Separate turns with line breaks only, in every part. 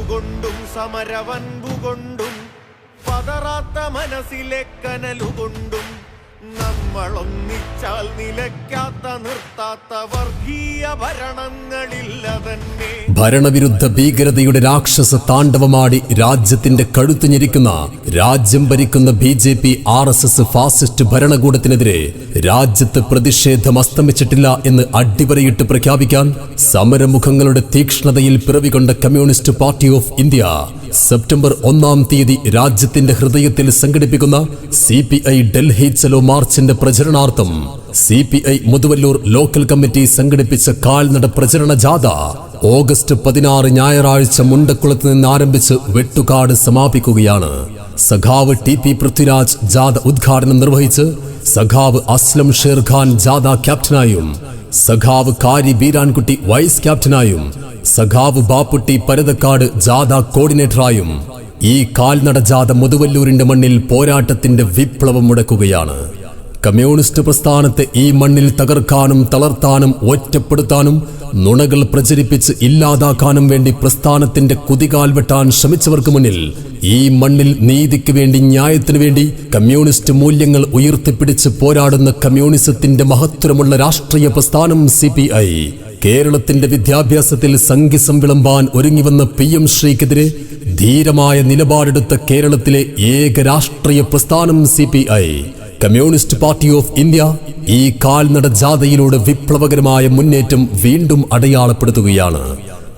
കരുത്തുകൊണ്ടും സമരവൻപുകൊണ്ടും പതറാത്ത മനസ്സിലെ കനലുകൊണ്ടും നമ്മളൊന്നിച്ചാൽ നിലയ്ക്കാത്ത നിർത്താത്ത വർഗീയ ഭരണങ്ങളില്ല തന്നെ.
ഭരണവിരുദ്ധ ഭീകരതയുടെ രാക്ഷസ താണ്ഡവമാടി രാജ്യത്തിന്റെ കഴുത്തു ഞെരിക്കുന്ന രാജ്യം ഭരിക്കുന്ന BJP RSS ഫാസിസ്റ്റ് ഭരണകൂടത്തിനെതിരെ രാജ്യത്ത് പ്രതിഷേധം അസ്തമിച്ചിട്ടില്ല എന്ന് അടിവരയിട്ട് പ്രഖ്യാപിക്കാൻ സമരമുഖങ്ങളുടെ തീക്ഷ്ണതയിൽ പിറവികൊണ്ട Communist Party of India September 1-ാം തീയതി രാജ്യത്തിന്റെ ഹൃദയത്തിൽ സംഘടിപ്പിക്കുന്ന CPI ഡൽഹി ചലോ മാർച്ചിന്റെ പ്രചരണാർത്ഥം CPI മുതുവല്ലൂർ ലോക്കൽ കമ്മിറ്റി സംഘടിപ്പിച്ച കാൽനട പ്രചരണ ജാഥ ഓഗസ്റ്റ് 16 ഞായറാഴ്ച മുണ്ടക്കുളത്ത് നിന്ന് ആരംഭിച്ച് വെട്ടുകാട് സമാപിക്കുകയാണ്. സഖാവ് TP പൃഥ്വിരാജ് ജാഥ ഉദ്ഘാടനം നിർവഹിച്ച് സഖാവ് അസ്ലം ഷേർഖാൻ ജാഥ ക്യാപ്റ്റനായും സഖാവ് കാരി ബീരാൻകുട്ടി വൈസ് ക്യാപ്റ്റനായും സഖാവ് ബാപ്പുട്ടി പരതക്കാട് ജാഥ കോർഡിനേറ്ററായും ഈ കാൽനട ജാഥ മുതുവല്ലൂരിന്റെ മണ്ണിൽ പോരാട്ടത്തിന്റെ വിപ്ലവം മുടക്കുകയാണ്. കമ്മ്യൂണിസ്റ്റ് പ്രസ്ഥാനത്തെ ഈ മണ്ണിൽ തകർക്കാനും തളർത്താനും ഒറ്റപ്പെടുത്താനും നുണകൾ പ്രചരിപ്പിച്ച് ഇല്ലാതാക്കാനും വേണ്ടി പ്രസ്ഥാനത്തിന്റെ കുതികാൽ വെട്ടാൻ ശ്രമിച്ചവർക്ക് മുന്നിൽ ഈ മണ്ണിൽ നീതിക്ക് വേണ്ടി ന്യായത്തിനു വേണ്ടി കമ്മ്യൂണിസ്റ്റ് മൂല്യങ്ങൾ ഉയർത്തിപ്പിടിച്ച് പോരാടുന്ന കമ്മ്യൂണിസത്തിന്റെ മഹത്വമുള്ള രാഷ്ട്രീയ പ്രസ്ഥാനം CPI കേരളത്തിന്റെ വിദ്യാഭ്യാസത്തിൽ സംഘിസം വിളമ്പാൻ ഒരുങ്ങിവന്ന PM ശ്രീക്കെതിരെ ധീരമായ നിലപാടെടുത്ത കേരളത്തിലെ ഏക രാഷ്ട്രീയ പ്രസ്ഥാനം CPI communist Party of India ഈ കാൽനട ജാഥയിലൂടെ വിപ്ലവകരമായ മുന്നേറ്റം വീണ്ടും അടയാളപ്പെടുത്തുകയാണ്.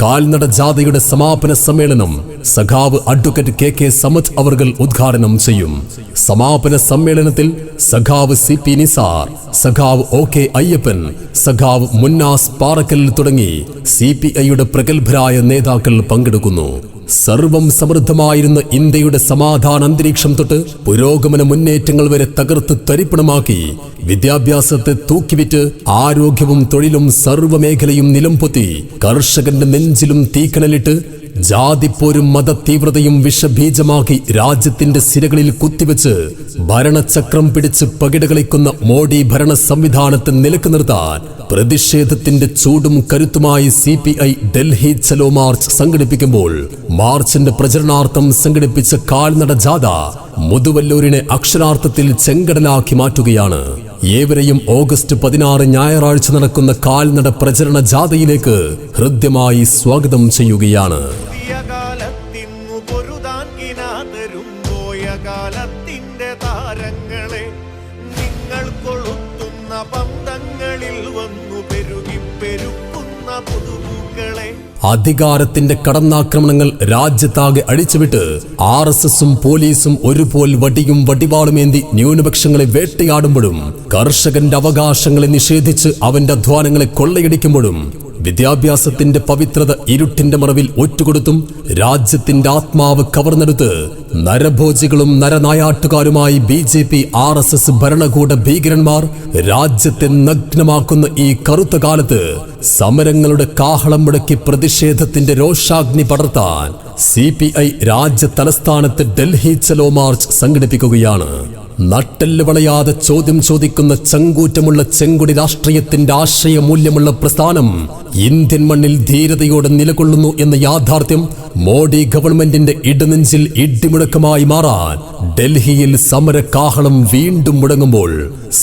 കാൽനട ജാഥയുടെ സമാപന സമ്മേളനം സഖാവ് അഡ്വക്കേറ്റ് KK സമദ് അവർകൾ ഉദ്ഘാടനം ചെയ്യും. സമാപന സമ്മേളനത്തിൽ സഖാവ് CP നിസാർ, സഖാവ് OK അയ്യപ്പൻ, സഖാവ് മുന്നാസ് പാറക്കൽ തുടങ്ങി CPIയുടെ പ്രഗത്ഭരായ നേതാക്കൾ പങ്കെടുക്കുന്നു. സർവം സമൃദ്ധമായിരുന്ന ഇന്ത്യയുടെ സമാധാന അന്തരീക്ഷം തൊട്ട് പുരോഗമന മുന്നേറ്റങ്ങൾ വരെ തകർത്ത് തരിപ്പണമാക്കി വിദ്യാഭ്യാസത്തെ തൂക്കിവിറ്റ് ആരോഗ്യവും തൊഴിലും സർവ്വമേഖലയും നിലംപൊത്തി കർഷകന്റെ നെഞ്ചിലും തീക്കനലിട്ട് ജാതിപ്പോരും മത തീവ്രതയും വിഷബീജമാക്കി രാജ്യത്തിന്റെ സിരകളിൽ കുത്തിവെച്ച് ഭരണചക്രം പിടിച്ച് പകിടകളിക്കുന്ന മോഡി ഭരണ സംവിധാനത്തെ നിലക്ക് നിർത്താൻ പ്രതിഷേധത്തിന്റെ ചൂടും കരുത്തുമായി CPI ഡൽഹി ചലോ മാർച്ച് സംഘടിപ്പിക്കുമ്പോൾ മാർച്ചിന്റെ പ്രചരണാർത്ഥം സംഘടിപ്പിച്ച കാൽനട ജാഥ മുതുവല്ലൂരിനെ അക്ഷരാർത്ഥത്തിൽ ചെങ്കടലാക്കി മാറ്റുകയാണ്. ഏവരെയും ഓഗസ്റ്റ് 16 ഞായറാഴ്ച നടക്കുന്ന കാൽനട പ്രചരണ ജാഥയിലേക്ക് ഹൃദ്യമായി സ്വാഗതം ചെയ്യുകയാണ്.
താരങ്ങളെ നിങ്ങൾ കൊളുത്തുന്ന പന്തങ്ങളിൽ വന്നു പെരുകി പെരുക്കുന്ന പുതുപൂക്കളെ
അധികാരത്തിന്റെ കടന്നാക്രമണങ്ങൾ രാജ്യത്താകെ അഴിച്ചുവിട്ട് RSSും പോലീസും ഒരുപോൽ വടിയും വടിവാളുമേന്തി ന്യൂനപക്ഷങ്ങളെ വേട്ടയാടുമ്പോഴും കർഷകന്റെ അവകാശങ്ങളെ നിഷേധിച്ച് അവന്റെ അധ്വാനങ്ങളെ കൊള്ളയടിക്കുമ്പോഴും വിദ്യാഭ്യാസത്തിന്റെ പവിത്രത ഇരുട്ടിന്റെ മറവിൽ ഒറ്റുകൊടുത്തും രാജ്യത്തിന്റെ ആത്മാവ് കവർന്നെടുത്ത് നരഭോജികളും നരനായാട്ടുകാരുമായി BJP RSS ഭരണകൂട ഭീകരന്മാർ രാജ്യത്തെ നഗ്നമാക്കുന്ന ഈ കറുത്ത കാലത്ത് സമരങ്ങളുടെ കാഹളം മുടക്കി പ്രതിഷേധത്തിന്റെ രോഷാഗ്നി പടർത്താൻ CPI രാജ്യ തലസ്ഥാനത്ത് ഡൽഹി ചലോ മാർച്ച് സംഘടിപ്പിക്കുകയാണ്. നട്ടെല്ല് വളയാതെ ചോദ്യം ചോദിക്കുന്ന ചങ്കൂറ്റമുള്ള ചെങ്കൊടി രാഷ്ട്രീയത്തിന്റെ ആശയമൂല്യമുള്ള പ്രസ്ഥാനം ഇന്ത്യൻ മണ്ണിൽ ധീരതയോടെ നിലകൊള്ളുന്നു എന്ന യാഥാർത്ഥ്യം മോഡി ഗവൺമെന്റിന്റെ ഇടനെഞ്ചിൽ ഇടിമുഴക്കമായി മാറാൻ ഡൽഹിയിൽ സമരകാഹളം വീണ്ടും മുടങ്ങുമ്പോൾ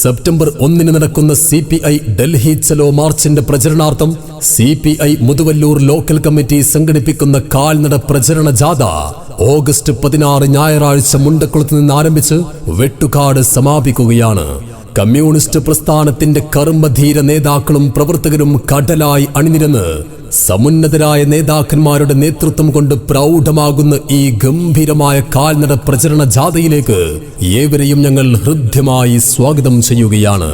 സെപ്റ്റംബർ 1-ന് നടക്കുന്ന CPI ഡൽഹി ചലോ മാർച്ചിന്റെ പ്രചരണാർത്ഥം CPI മുതുവല്ലൂർ ലോക്കൽ കമ്മിറ്റി സംഘടിപ്പിക്കുന്ന കാൽനട പ്രചരണ ജാഥ ഓഗസ്റ്റ് 16 ഞായറാഴ്ച മുണ്ടക്കുളത്ത് നിന്ന് ആരംഭിച്ച് വെട്ടുകാട് സമാപിക്കുകയാണ്. കമ്മ്യൂണിസ്റ്റ് പ്രസ്ഥാനത്തിന്റെ കർമ്മധീര നേതാക്കളും പ്രവർത്തകരും കടലായി അണിനിരന്ന് സമുന്നതരായ നേതാക്കന്മാരുടെ നേതൃത്വം കൊണ്ട് പ്രൗഢമാകുന്ന ഈ ഗംഭീരമായ കാൽനട പ്രചരണ ജാഥയിലേക്ക് ഏവരെയും ഞങ്ങൾ ഹൃദ്യമായി സ്വാഗതം ചെയ്യുകയാണ്.